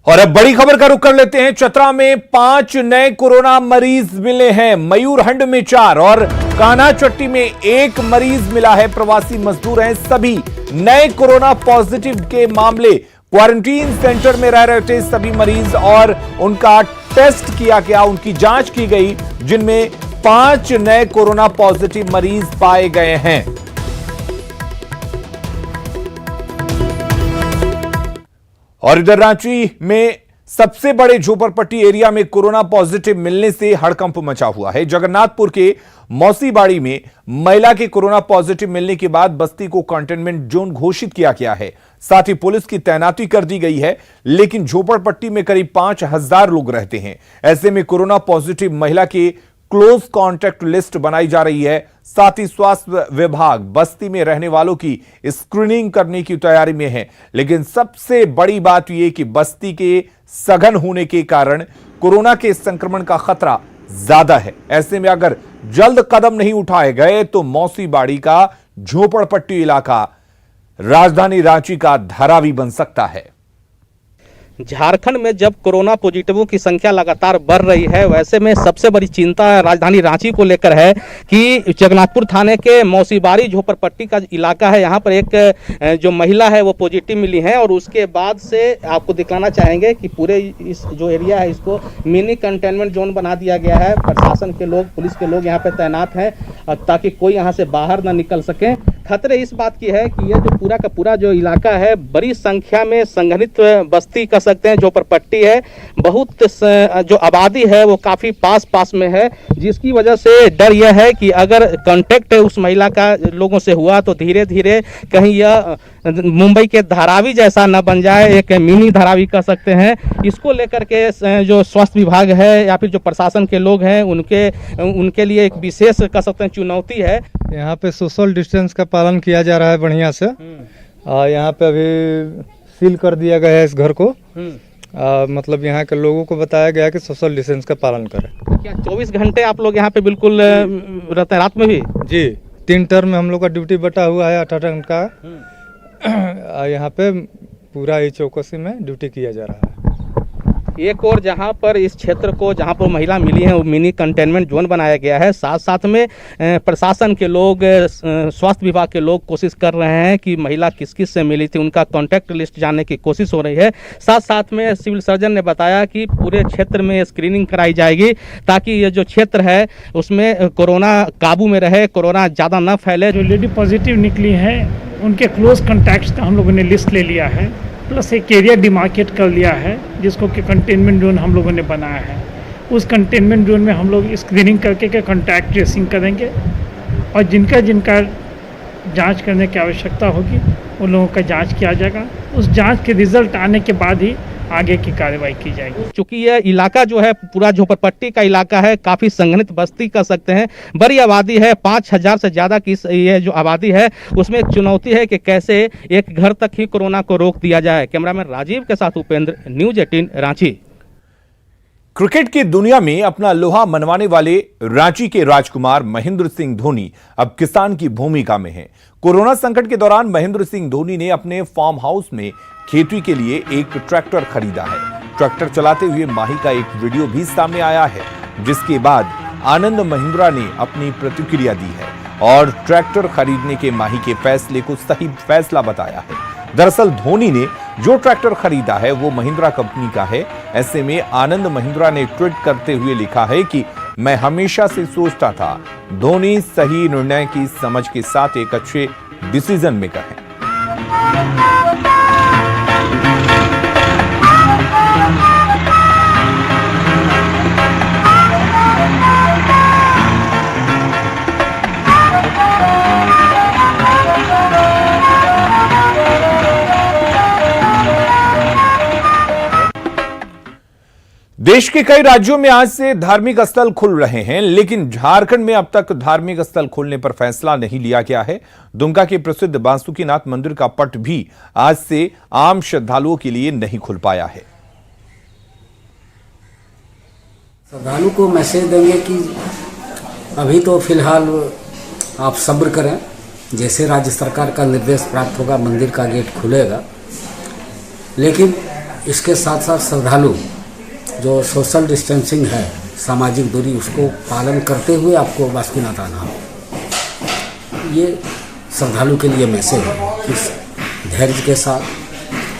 और अब बड़ी खबर का रुख कर लेते हैं। चतरा में 5 नए कोरोना मरीज मिले हैं। मयूरहंड में 4 और कानाचट्टी में 1 मरीज मिला है। प्रवासी मजदूर हैं सभी। नए कोरोना पॉजिटिव के मामले। क्वारंटीन सेंटर में रह रहे थे सभी मरीज और उनका टेस्ट किया गया, उनकी जांच की गई, जिनमें 5 नए कोरोना पॉजिटिव मरीज पाए गए हैं। और इधर रांची में सबसे बड़े झोपड़पट्टी एरिया में कोरोना पॉजिटिव मिलने से हड़कंप मचा हुआ है। जगन्नाथपुर के मौसीबाड़ी में महिला के कोरोना पॉजिटिव मिलने के बाद बस्ती को कंटेनमेंट जोन घोषित किया गया है। साथ ही पुलिस की तैनाती कर दी गई है, लेकिन झोपड़पट्टी में करीब 5000 लोग रहते हैं। ऐसे में कोरोना पॉजिटिव महिला के क्लोज कॉन्टैक्ट लिस्ट बनाई जा रही है। साथ ही स्वास्थ्य विभाग बस्ती में रहने वालों की स्क्रीनिंग करने की तैयारी में है। लेकिन सबसे बड़ी बात यह कि बस्ती के सघन होने के कारण कोरोना के संक्रमण का खतरा ज्यादा है। ऐसे में अगर जल्द कदम नहीं उठाए गए तो मौसीबाड़ी का झोपड़पट्टी इलाका राजधानी रांची का धारावी बन सकता है। झारखंड में जब कोरोना पॉजिटिवों की संख्या लगातार बढ़ रही है, वैसे में सबसे बड़ी चिंता राजधानी रांची को लेकर है कि जगन्नाथपुर थाने के मौसीबाड़ी झोपड़पट्टी का इलाका है। यहाँ पर एक जो महिला है वो पॉजिटिव मिली है और उसके बाद से आपको दिखाना चाहेंगे कि पूरे इस जो एरिया है इसको मिनी कंटेनमेंट जोन बना दिया गया है। प्रशासन के लोग, पुलिस के लोग यहाँ पे तैनात हैं ताकि कोई यहाँ से बाहर ना निकल सके। खतरे इस बात की है कि यह जो पूरा का पूरा जो इलाका है बड़ी संख्या में संघनित बस्ती कर सकते हैं, झोपड़पट्टी है, बहुत जो आबादी है वो काफी पास में है, जिसकी वजह से डर यह है कि अगर कांटेक्ट उस महिला का लोगों से हुआ तो धीरे धीरे कहीं यह मुंबई के धारावी जैसा न बन जाए, एक मिनी धारावी कह सकते हैं। इसको लेकर के जो स्वास्थ्य विभाग है या फिर जो प्रशासन के लोग हैं उनके लिए एक विशेष कह सकते हैं चुनौती है। यहाँ पे सोशल डिस्टेंस का पालन किया जा रहा है बढ़िया से। यहाँ पे अभी सील कर दिया गया है इस घर को। मतलब यहाँ के लोगों को बताया गया है कि सोशल डिस्टेंस का पालन करें। क्या 24 घंटे आप लोग यहाँ पे बिल्कुल रहते हैं, रात में भी? जी, 3 टर्म में हम लोग का ड्यूटी बटा हुआ है, 8 घंटे का। यहाँ पे पूरा ही चौकसी में ड्यूटी किया जा रहा है। एक और जहां पर इस क्षेत्र को जहां पर महिला मिली है वो मिनी कंटेनमेंट जोन बनाया गया है। साथ में प्रशासन के लोग, स्वास्थ्य विभाग के लोग कोशिश कर रहे हैं कि महिला किस किस से मिली थी, उनका कॉन्टैक्ट लिस्ट जानने की कोशिश हो रही है। साथ में सिविल सर्जन ने बताया कि पूरे क्षेत्र में स्क्रीनिंग कराई जाएगी ताकि ये जो क्षेत्र है उसमें कोरोना काबू में रहे, कोरोना ज़्यादा न फैले। जो लेडी पॉजिटिव निकली हैं उनके क्लोज कॉन्टैक्ट्स का हम लोगों ने लिस्ट ले लिया है, प्लस एक एरिया डिमार्केट कर लिया है जिसको कि कंटेनमेंट जोन हम लोगों ने बनाया है। उस कंटेनमेंट जोन में हम लोग स्क्रीनिंग करके के कॉन्टैक्ट ट्रेसिंग करेंगे और जिनका जांच करने की आवश्यकता होगी उन लोगों का जांच किया जाएगा। उस जांच के रिजल्ट आने के बाद ही आगे की कार्रवाई की जाएगी। चूंकि यह इलाका जो है पूरा झोपड़पट्टी का इलाका है, काफी संघनित बस्ती कर सकते हैं, बड़ी आबादी है, 5000 से ज्यादा की ये जो आबादी है उसमें एक चुनौती है कि कैसे एक घर तक ही कोरोना को रोक दिया जाए। कैमरामैन राजीव के साथ उपेंद्र, न्यूज 18 रांची। क्रिकेट की दुनिया में अपना लोहा मनवाने वाले रांची के राजकुमार महेंद्र सिंह धोनी अब किसान की भूमिका में हैं। कोरोना संकट के दौरान महेंद्र सिंह धोनी ने अपने फार्म हाउस में खेती के लिए एक ट्रैक्टर खरीदा है। ट्रैक्टर चलाते हुए माही का एक वीडियो भी सामने आया है, जिसके बाद आनंद महिंद्रा ने अपनी प्रतिक्रिया दी है और ट्रैक्टर खरीदने के माही के फैसले को सही फैसला बताया है। दरअसल धोनी ने जो ट्रैक्टर खरीदा है वो महिंद्रा कंपनी का है। ऐसे में आनंद महिंद्रा ने ट्वीट करते हुए लिखा है कि मैं हमेशा से सोचता था धोनी सही निर्णय की समझ के साथ एक अच्छे डिसीजन मेकर है। देश के कई राज्यों में आज से धार्मिक स्थल खुल रहे हैं, लेकिन झारखंड में अब तक धार्मिक स्थल खोलने पर फैसला नहीं लिया गया है। दुमका के प्रसिद्ध बासुकीनाथ मंदिर का पट भी आज से आम श्रद्धालुओं के लिए नहीं खुल पाया है। श्रद्धालु को मैसेज देंगे कि अभी तो फिलहाल आप सब्र करें, जैसे राज्य सरकार का निर्देश प्राप्त होगा मंदिर का गेट खुलेगा। लेकिन इसके साथ साथ श्रद्धालु जो सोशल डिस्टेंसिंग है, सामाजिक दूरी, उसको पालन करते हुए आपको बासुकीनाथ आना हो। ये श्रद्धालु के लिए मैसेज है कि धैर्य के साथ,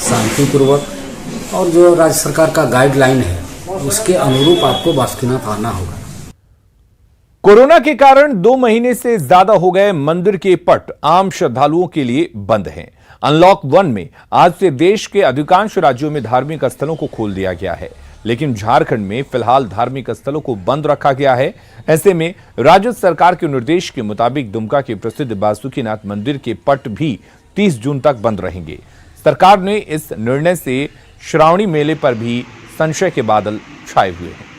शांतिपूर्वक और जो राज्य सरकार का गाइडलाइन है उसके अनुरूप आपको बासुकीनाथ आना होगा। कोरोना के कारण 2 महीने से ज्यादा हो गए मंदिर के पट आम श्रद्धालुओं के लिए बंद हैं। अनलॉक 1 में आज से देश के अधिकांश राज्यों में धार्मिक स्थलों को खोल दिया गया है, लेकिन झारखंड में फिलहाल धार्मिक स्थलों को बंद रखा गया है। ऐसे में राज्य सरकार के निर्देश के मुताबिक दुमका के प्रसिद्ध बासुकीनाथ मंदिर के पट भी 30 जून तक बंद रहेंगे। सरकार ने इस निर्णय से श्रावणी मेले पर भी संशय के बादल छाए हुए हैं।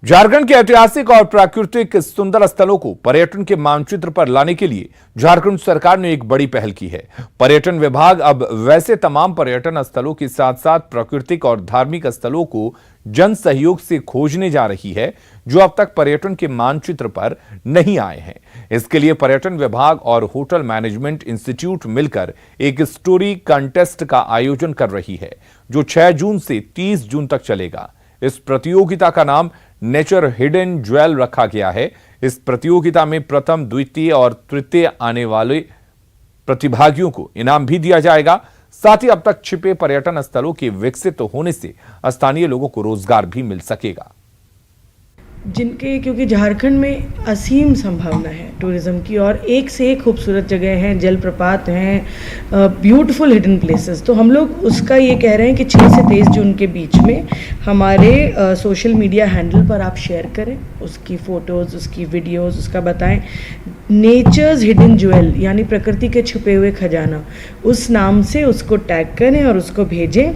झारखंड के ऐतिहासिक और प्राकृतिक सुंदर स्थलों को पर्यटन के मानचित्र पर लाने के लिए झारखंड सरकार ने एक बड़ी पहल की है। पर्यटन विभाग अब वैसे तमाम पर्यटन स्थलों के साथ साथ प्राकृतिक और धार्मिक स्थलों को जन सहयोग से खोजने जा रही है, जो अब तक पर्यटन के मानचित्र पर नहीं आए हैं। इसके लिए पर्यटन विभाग और होटल मैनेजमेंट इंस्टीट्यूट मिलकर एक स्टोरी कंटेस्ट का आयोजन कर रही है, जो 6 जून से 30 जून तक चलेगा। इस प्रतियोगिता का नाम नेचर हिडन ज्वेल रखा गया है। इस प्रतियोगिता में प्रथम, द्वितीय और तृतीय आने वाले प्रतिभागियों को इनाम भी दिया जाएगा। साथ ही अब तक छिपे पर्यटन स्थलों के विकसित होने से स्थानीय लोगों को रोजगार भी मिल सकेगा, क्योंकि झारखंड में असीम संभावना है टूरिज्म की और एक से एक खूबसूरत जगह हैं, जलप्रपात हैं, ब्यूटीफुल हिडन प्लेसेस। तो हम लोग उसका ये कह रहे हैं कि 6 से 23 जून के बीच में हमारे सोशल मीडिया हैंडल पर आप शेयर करें उसकी फ़ोटोज़, उसकी वीडियोज़, उसका बताएं। नेचर्स हिडन ज्वेल यानी प्रकृति के छुपे हुए खजाना, उस नाम से उसको टैग करें और उसको भेजें।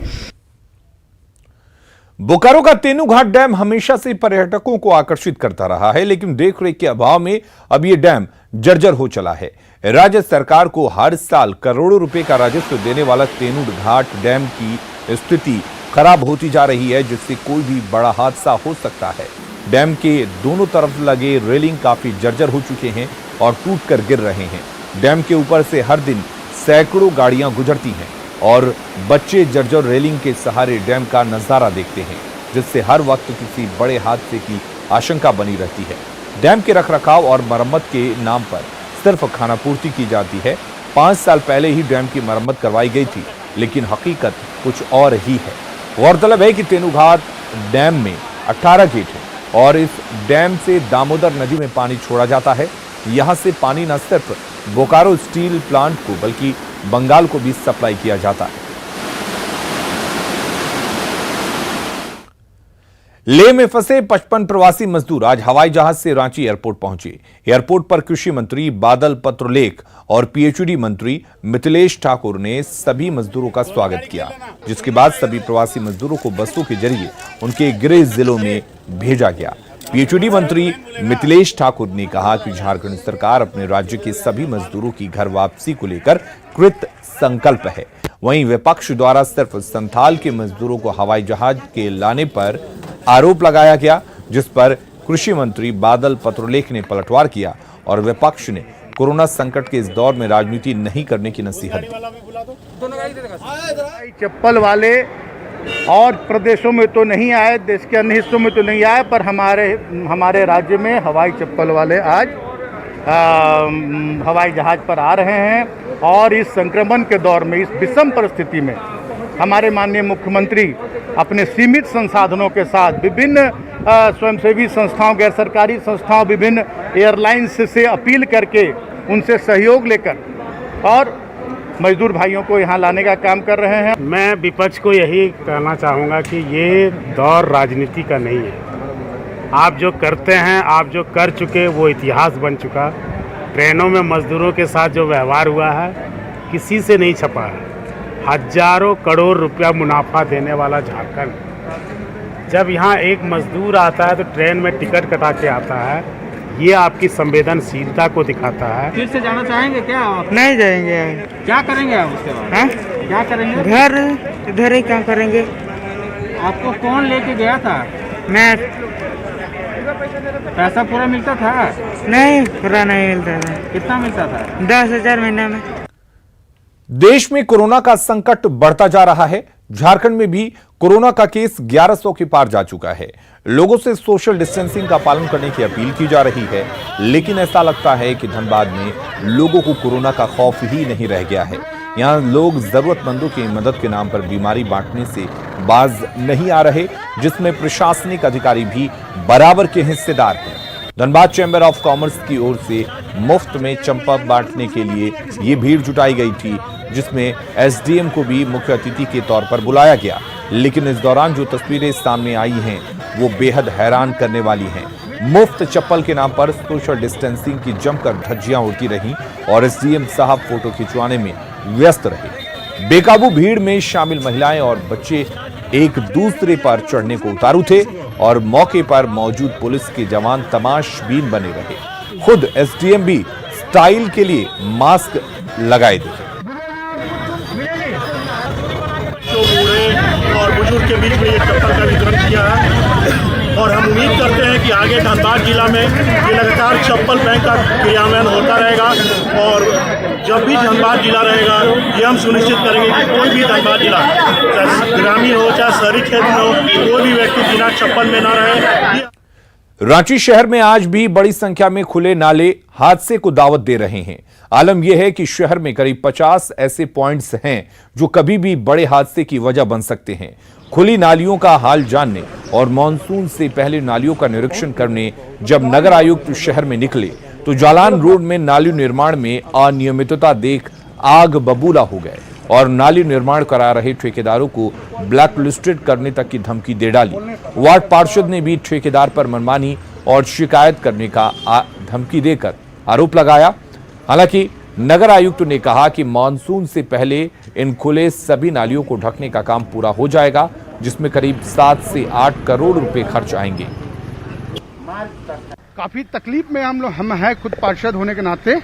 बोकारो का तेनूघाट डैम हमेशा से पर्यटकों को आकर्षित करता रहा है, लेकिन देखरेख के अभाव में अब यह डैम जर्जर हो चला है। राज्य सरकार को हर साल करोड़ों रुपए का राजस्व देने वाला तेनूघाट डैम की स्थिति खराब होती जा रही है, जिससे कोई भी बड़ा हादसा हो सकता है। डैम के दोनों तरफ लगे रेलिंग काफी जर्जर हो चुके हैं और टूटकर गिर रहे हैं। डैम के ऊपर से हर दिन सैकड़ों गाड़ियां गुजरती हैं और बच्चे जर्जर रेलिंग के सहारे डैम का नजारा देखते हैं, जिससे हर वक्त किसी बड़े हादसे की आशंका बनी रहती है। डैम के रखरखाव और मरम्मत के नाम पर सिर्फ खानापूर्ति की जाती है। 5 साल पहले ही डैम की मरम्मत करवाई गई थी, लेकिन हकीकत कुछ और ही है। गौरतलब है कि तेनूघाट डैम में 18 गेट है और इस डैम से दामोदर नदी में पानी छोड़ा जाता है। यहाँ से पानी न सिर्फ बोकारो स्टील प्लांट को बल्कि बंगाल को भी सप्लाई किया जाता है। लेह में फंसे 55 प्रवासी मजदूर आज हवाई जहाज से रांची एयरपोर्ट पहुंचे। एयरपोर्ट पर कृषि मंत्री बादल पत्रलेख और पीएचडी मंत्री मिथिलेश ठाकुर ने सभी मजदूरों का स्वागत किया, जिसके बाद सभी प्रवासी मजदूरों को बसों के जरिए उनके गृह जिलों में भेजा गया। पीएचडी मंत्री मिथिलेश ठाकुर ने कहा कि झारखंड सरकार अपने राज्य के सभी मजदूरों की घर वापसी को लेकर कृत संकल्प है। वहीं विपक्ष द्वारा सिर्फ संथाल के मजदूरों को हवाई जहाज के लाने पर आरोप लगाया गया, जिस पर कृषि मंत्री बादल पत्रलेख ने पलटवार किया और विपक्ष ने कोरोना संकट के इस दौर में राजनीति नहीं करने की नसीहत दी। चप्पल वाले और प्रदेशों में तो नहीं आए, देश के अन्य हिस्सों में तो नहीं आए, पर हमारे राज्य में हवाई चप्पल वाले आज हवाई जहाज पर आ रहे हैं। और इस संक्रमण के दौर में, इस विषम परिस्थिति में हमारे माननीय मुख्यमंत्री अपने सीमित संसाधनों के साथ विभिन्न स्वयंसेवी संस्थाओं, गैर सरकारी संस्थाओं, विभिन्न एयरलाइंस से अपील करके उनसे सहयोग लेकर और मजदूर भाइयों को यहाँ लाने का काम कर रहे हैं। मैं विपक्ष को यही कहना चाहूँगा कि ये दौर राजनीति का नहीं है। आप जो करते हैं, आप जो कर चुके, वो इतिहास बन चुका। ट्रेनों में मजदूरों के साथ जो व्यवहार हुआ है किसी से नहीं छपा है। हजारों करोड़ रुपया मुनाफा देने वाला झारखंड, जब यहाँ एक मजदूर आता है तो ट्रेन में टिकट कटा के आता है, ये आपकी संवेदनशीलता को दिखाता है। फिर से जाना चाहेंगे क्या? नहीं जाएंगे। क्या करेंगे आप उसके बाद? हाँ? क्या करेंगे? घर ही काम करेंगे। आपको कौन लेके गया था? मैं। पैसा पूरा मिलता था? नहीं, पूरा नहीं मिलता था। कितना मिलता था? 10,000 महीना में। देश में कोरोना का संकट बढ़ता जा रहा है। झारखंड में भी कोरोना का केस 1100 के पार जा चुका है। लोगों से सोशल डिस्टेंसिंग का पालन करने की अपील की जा रही है, लेकिन ऐसा लगता है कि धनबाद में लोगों को कोरोना का खौफ ही नहीं रह गया है। यहां लोग जरूरतमंदों की मदद के नाम पर बीमारी बांटने से बाज नहीं आ रहे, जिसमें प्रशासनिक अधिकारी भी बराबर के हिस्सेदार हैं। धनबाद चैंबर ऑफ कॉमर्स की ओर से मुफ्त में चंपा बांटने के लिए ये भीड़ जुटाई गई थी, जिसमें एसडीएम को भी मुख्य अतिथि के तौर पर बुलाया गया। लेकिन इस दौरान जो तस्वीरें सामने आई हैं वो बेहद हैरान करने वाली हैं। मुफ्त चप्पल के नाम पर सोशल डिस्टेंसिंग की जमकर धज्जियां उड़ती रहीं और एसडीएम साहब फोटो खिंचवाने में व्यस्त रहे। बेकाबू भीड़ में शामिल महिलाएं और बच्चे एक दूसरे पर चढ़ने को उतारू थे और मौके पर मौजूद पुलिस के जवान तमाशबीन बने रहे। खुद एसडीएम भी स्टाइल के लिए मास्क लगाए थे। और बुजुर्ग के बीच में ये चप्पल का वितरण किया है और हम उम्मीद करते हैं कि आगे धनबाद जिला में ये लगातार चप्पल बैंक का क्रियान्वयन होता रहेगा और जब भी धनबाद जिला रहेगा ये हम सुनिश्चित करेंगे कि कोई भी धनबाद जिला चाहे ग्रामीण हो चाहे शहरी क्षेत्र में हो, कोई भी व्यक्ति बिना चप्पल में न रहे। रांची शहर में आज भी बड़ी संख्या में खुले नाले हादसे को दावत दे रहे हैं। आलम यह है कि शहर में करीब 50 ऐसे पॉइंट्स हैं जो कभी भी बड़े हादसे की वजह बन सकते हैं। खुली नालियों का हाल जानने और मानसून से पहले नालियों का निरीक्षण करने जब नगर आयुक्त शहर में निकले तो जालान रोड में नाली निर्माण में अनियमितता देख आग बबूला हो गए और नाली निर्माण करा रहे ठेकेदारों को ब्लैक लिस्टेड करने तक की धमकी दे डाली। वार्ड पार्षद ने भी ठेकेदार पर मनमानी और शिकायत करने का धमकी देकर आरोप लगाया। हालांकि नगर आयुक्त ने कहा कि मानसून से पहले इन खुले सभी नालियों को ढकने का काम पूरा हो जाएगा, जिसमें करीब 7 से 8 करोड़ रुपए खर्च आएंगे। काफी तकलीफ में हम हैं खुद पार्षद होने के नाते।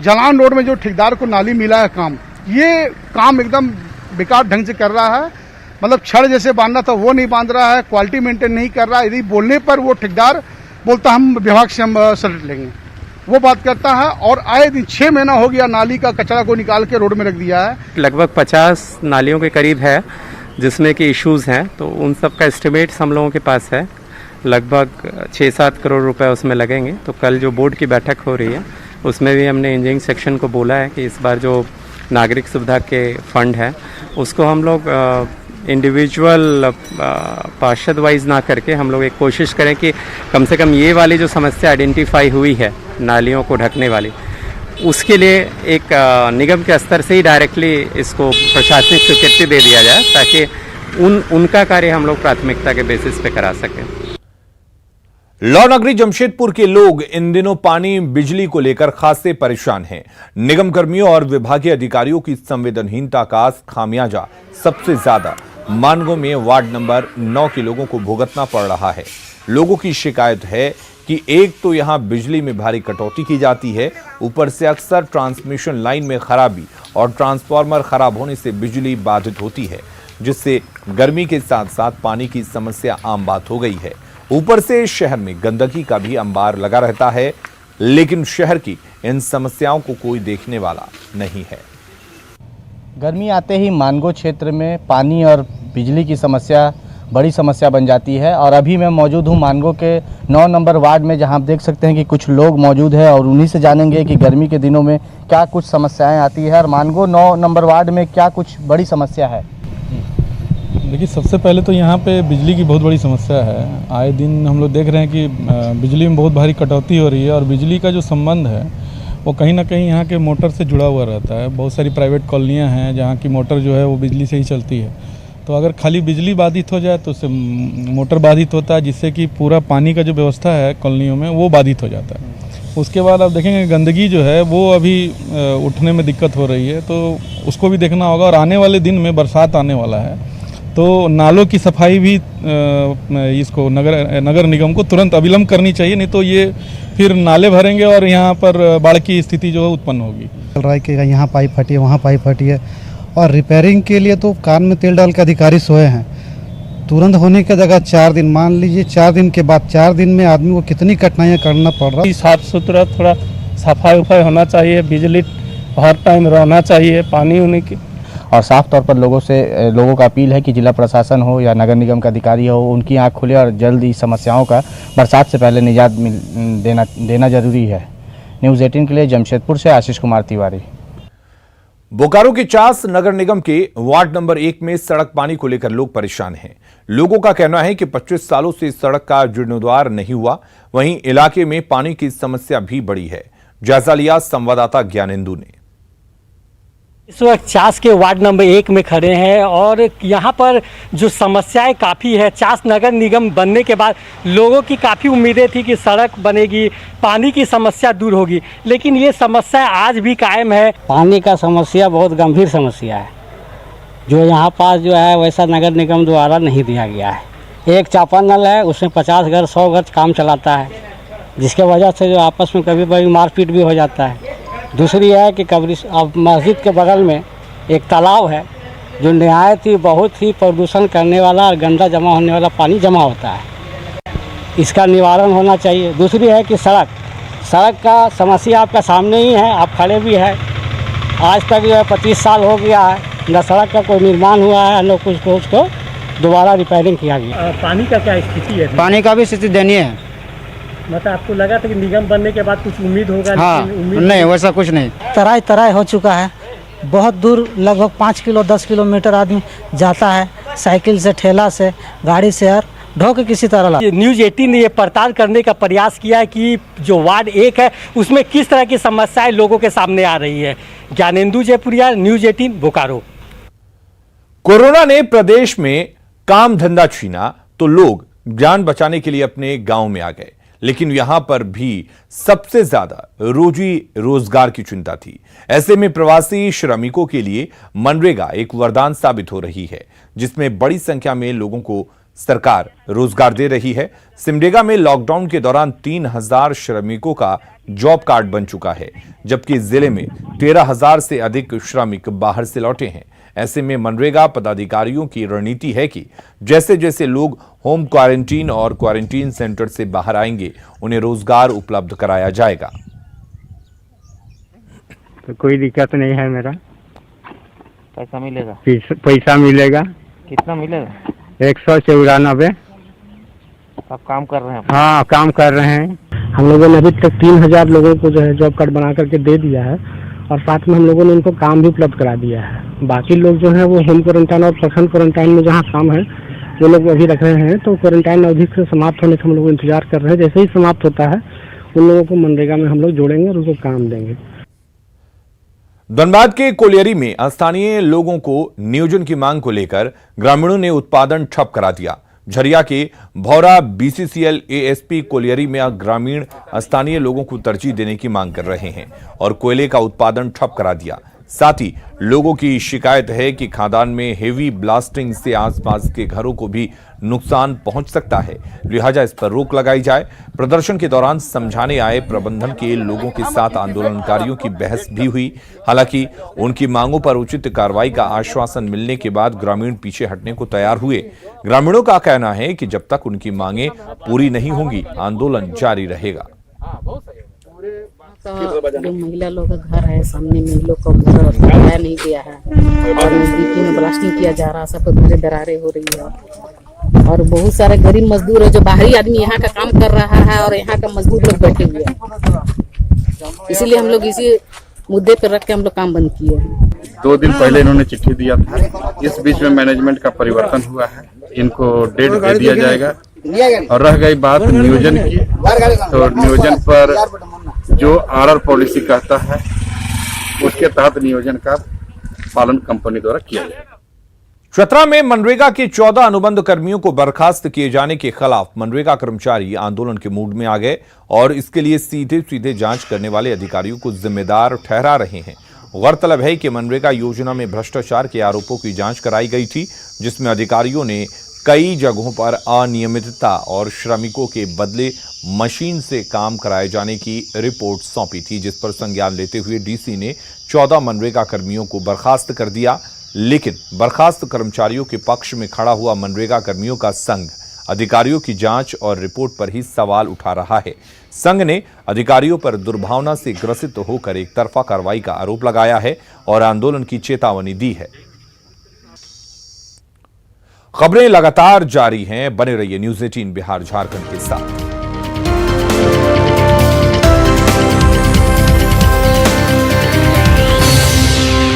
जालान रोड में जो ठेकेदार को नाली मिला है काम, ये काम एकदम बेकार ढंग से कर रहा है। मतलब छड़ जैसे बांधना था वो नहीं बांध रहा है, क्वालिटी मेंटेन नहीं कर रहा है। यदि बोलने पर वो ठेकेदार बोलता हम विभाग से हम सल्ट लेंगे, वो बात करता है। और आए दिन 6 महीना हो गया नाली का कचरा को निकाल के रोड में रख दिया है। लगभग 50 नालियों के करीब है जिसमें कि इश्यूज हैं, तो उन सब का एस्टिमेट हम लोगों के पास है। लगभग 6-7 करोड़ रुपए उसमें लगेंगे। तो कल जो बोर्ड की बैठक हो रही है उसमें भी हमने इंजीनियरिंग सेक्शन को बोला है कि इस बार जो नागरिक सुविधा के फंड है उसको हम लोग इंडिविजुअल पार्षद वाइज ना करके हम लोग एक कोशिश करें कि कम से कम ये वाली जो समस्या आइडेंटिफाई हुई है नालियों को ढकने वाली, उसके लिए एक निगम के स्तर से ही डायरेक्टली इसको प्रशासनिक स्वीकृति दे दिया जाए ताकि उनका कार्य हम लोग प्राथमिकता के बेसिस पे करा सकें। लौ नगरी जमशेदपुर के लोग इन दिनों पानी बिजली को लेकर खासे परेशान हैं। निगम कर्मियों और विभागीय अधिकारियों की संवेदनहीनता का खामियाजा सबसे ज्यादा मानगो में वार्ड नंबर 9 के लोगों को भुगतना पड़ रहा है। लोगों की शिकायत है कि एक तो यहां बिजली में भारी कटौती की जाती है, ऊपर से अक्सर ट्रांसमिशन लाइन में खराबी और ट्रांसफार्मर खराब होने से बिजली बाधित होती है, जिससे गर्मी के साथ साथ पानी की समस्या आम बात हो गई है। ऊपर से शहर में गंदगी का भी अंबार लगा रहता है, लेकिन शहर की इन समस्याओं को कोई देखने वाला नहीं है। गर्मी आते ही मानगो क्षेत्र में पानी और बिजली की समस्या बड़ी समस्या बन जाती है। और अभी मैं मौजूद हूँ मानगो के 9 नंबर वार्ड में, जहाँ आप देख सकते हैं कि कुछ लोग मौजूद हैं और उन्हीं से जानेंगे कि गर्मी के दिनों में क्या कुछ समस्याएं आती है और मानगो 9 नंबर वार्ड में क्या कुछ बड़ी समस्या है। देखिए, सबसे पहले तो यहाँ पे बिजली की बहुत बड़ी समस्या है। आए दिन हम लोग देख रहे हैं कि बिजली में बहुत भारी कटौती हो रही है और बिजली का जो संबंध है वो कहीं ना कहीं यहाँ के मोटर से जुड़ा हुआ रहता है। बहुत सारी प्राइवेट कॉलोनियाँ हैं जहाँ की मोटर जो है वो बिजली से ही चलती है। तो अगर खाली बिजली बाधित हो जाए तो उससे मोटर बाधित होता है, जिससे कि पूरा पानी का जो व्यवस्था है कॉलोनियों में वो बाधित हो जाता है। उसके बाद आप देखेंगे गंदगी जो है वो अभी उठने में दिक्कत हो रही है, तो उसको भी देखना होगा। और आने वाले दिन में बरसात आने वाला है, तो नालों की सफाई भी इसको नगर निगम को तुरंत अविलंब करनी चाहिए, नहीं तो ये फिर नाले भरेंगे और यहाँ पर बाढ़ की स्थिति जो है उत्पन्न होगी। चल रहा है कि यहाँ पाइप फटी है, वहाँ पाइप फटी है, और रिपेयरिंग के लिए तो कान में तेल डाल के अधिकारी सोए हैं। तुरंत होने की जगह 4 दिन, मान लीजिए 4 दिन के बाद 4 दिन में आदमी को कितनी कठिनाइयाँ करना पड़ रहा है। साफ सुथरा थोड़ा सफाई उफाई होना चाहिए, बिजली हर टाइम रहना चाहिए पानी होने की। और साफ तौर पर लोगों का अपील है कि जिला प्रशासन हो या नगर निगम का अधिकारी हो, उनकी आंख खुले और जल्द ही समस्याओं का बरसात से पहले निजात देना जरूरी है। न्यूज़ 18 के लिए जमशेदपुर से आशीष कुमार तिवारी। बोकारो के चास नगर निगम के वार्ड नंबर 1 में सड़क पानी को लेकर लोग परेशान हैं। लोगों का कहना है कि 25 सालों से इस सड़क का जीर्णोद्धार नहीं हुआ। वहीं इलाके में पानी की समस्या भी बड़ी है। जायजा लिया संवाददाता ज्ञानेंदु ने। इस वक्त चास के वार्ड नंबर 1 में खड़े हैं और यहाँ पर जो समस्याएं काफ़ी है, चास नगर निगम बनने के बाद लोगों की काफ़ी उम्मीदें थी कि सड़क बनेगी, पानी की समस्या दूर होगी, लेकिन ये समस्या आज भी कायम है। पानी का समस्या बहुत गंभीर समस्या है, जो यहाँ पास जो है वैसा नगर निगम द्वारा नहीं दिया गया है। एक चापानल है, उसमें 50 घर 100 घर काम चलाता है, जिसके वजह से जो आपस में कभी कभी मारपीट भी हो जाता है। दूसरी है कि अब मस्जिद के बगल में एक तालाब है जो नहायत ही बहुत ही प्रदूषण करने वाला और गंदा जमा होने वाला पानी जमा होता है, इसका निवारण होना चाहिए। दूसरी है कि सड़क का समस्या आपका सामने ही है, आप खड़े भी हैं। आज तक जो है 25 साल हो गया है, न सड़क का कोई निर्माण हुआ है, न कुछ को उसको दोबारा रिपेयरिंग किया गया। पानी का क्या स्थिति है? पानी का भी स्थिति दयनीय है। मतलब आपको लगा था कि निगम बनने के बाद कुछ उम्मीद होगा? हाँ, नहीं वैसा कुछ नहीं। तराई हो चुका है, बहुत दूर लगभग 5 किलो 10 किलोमीटर आदमी जाता है, साइकिल से, ठेला से, गाड़ी से, और ढो के किसी तरह। न्यूज़ 18 ने ये पड़ताल करने का प्रयास किया है कि जो वार्ड 1 है उसमें किस तरह की समस्याएं लोगों के सामने आ रही है। ज्ञानेंदु जयपुरिया, न्यूज़ 18 बोकारो। कोरोना ने प्रदेश में काम धंधा छीना तो लोग जान बचाने के लिए अपने गांव में आ गए, लेकिन यहां पर भी सबसे ज्यादा रोजी रोजगार की चिंता थी। ऐसे में प्रवासी श्रमिकों के लिए मनरेगा एक वरदान साबित हो रही है, जिसमें बड़ी संख्या में लोगों को सरकार रोजगार दे रही है। सिमडेगा में लॉकडाउन के दौरान 3000 श्रमिकों का जॉब कार्ड बन चुका है, जबकि जिले में 13,000 से अधिक श्रमिक बाहर से लौटे हैं। ऐसे में मनरेगा पदाधिकारियों की रणनीति है कि जैसे जैसे लोग होम क्वारंटीन और क्वारंटीन सेंटर से बाहर आएंगे, उन्हें रोजगार उपलब्ध कराया जाएगा। तो कोई दिक्कत नहीं है मेरा। पैसा मिलेगा? पैसा मिलेगा। कितना मिलेगा? 194। आप काम कर रहे हैं? हाँ, काम कर रहे हैं। हम लोगों ने अभी तक 3000 लोगों को जो है जॉब कार्ड बना करके दे दिया है, और साथ में हम लोगों ने उनको काम भी उपलब्ध करा दिया है। बाकी लोग जो है वो होम क्वारंटाइन और पर्सनल क्वारंटाइन में जहाँ काम है वो लोग अभी रख रहे हैं, तो क्वारंटाइन अवधि से समाप्त होने का हम लोग इंतजार कर रहे हैं। जैसे ही समाप्त होता है उन लोगों को मनरेगा में हम लोग जोड़ेंगे और उनको काम देंगे। धनबाद के कोलियरी में स्थानीय लोगों को नियोजन की मांग को लेकर ग्रामीणों ने उत्पादन ठप करा दिया। झरिया के भौरा बीसीसीएल एएसपी कोलियरी में ग्रामीण स्थानीय लोगों को तरजीह देने की मांग कर रहे हैं और कोयले का उत्पादन ठप करा दिया। साथ ही लोगों की शिकायत है कि खदान में हेवी ब्लास्टिंग से आसपास के घरों को भी नुकसान पहुंच सकता है, लिहाजा इस पर रोक लगाई जाए। प्रदर्शन के दौरान समझाने आए प्रबंधन के लोगों के साथ आंदोलनकारियों की बहस भी हुई। हालांकि उनकी मांगों पर उचित कार्रवाई का आश्वासन मिलने के बाद ग्रामीण पीछे हटने को तैयार हुए। ग्रामीणों का कहना है कि जब तक उनकी मांगें पूरी नहीं होंगी, आंदोलन जारी रहेगा। जो महिला लोग का घर है सामने में, लोग को घर बनाया नहीं गया है और नजदीकी में ब्लास्टिंग किया जा रहा है, सबको घरे दरारें हो रही है। और बहुत सारे गरीब मजदूर है जो बाहरी आदमी यहाँ का काम कर रहा है और यहाँ का मजदूर लोग बैठे हुए हैं। इसीलिए हम लोग इसी मुद्दे पर रख के हम लोग काम बंद किए हैं। 2 दिन पहले इन्होंने चिट्ठी दिया था, इस बीच में मैनेजमेंट का परिवर्तन हुआ है, इनको डेट दे दिया जाएगा। और रह गई बात नियोजन की, तो नियोजन पर जो आरआर पॉलिसी कहता है उसके तहत नियोजन का पालन कंपनी द्वारा किया जाएगा। चतरा में मनरेगा के 14 अनुबंध कर्मियों को बर्खास्त किए जाने के खिलाफ मनरेगा कर्मचारी आंदोलन के मूड में आ गए और इसके लिए सीधे सीधे जांच करने वाले अधिकारियों को जिम्मेदार ठहरा रहे हैं। गौरतलब है कि मनरेगा योजना में भ्रष्टाचार के आरोपों की जांच कराई गई थी, जिसमें अधिकारियों ने कई जगहों पर अनियमितता और श्रमिकों के बदले मशीन से काम कराए जाने की रिपोर्ट सौंपी थी, जिस पर संज्ञान लेते हुए डीसी ने 14 मनरेगा कर्मियों को बर्खास्त कर दिया। लेकिन बर्खास्त कर्मचारियों के पक्ष में खड़ा हुआ मनरेगा कर्मियों का संघ अधिकारियों की जांच और रिपोर्ट पर ही सवाल उठा रहा है। संघ ने अधिकारियों पर दुर्भावना से ग्रसित होकर एक तरफा कार्रवाई का आरोप लगाया है और आंदोलन की चेतावनी दी है। खबरें लगातार जारी हैं, बने रहिए न्यूज़ 18 बिहार झारखंड के साथ।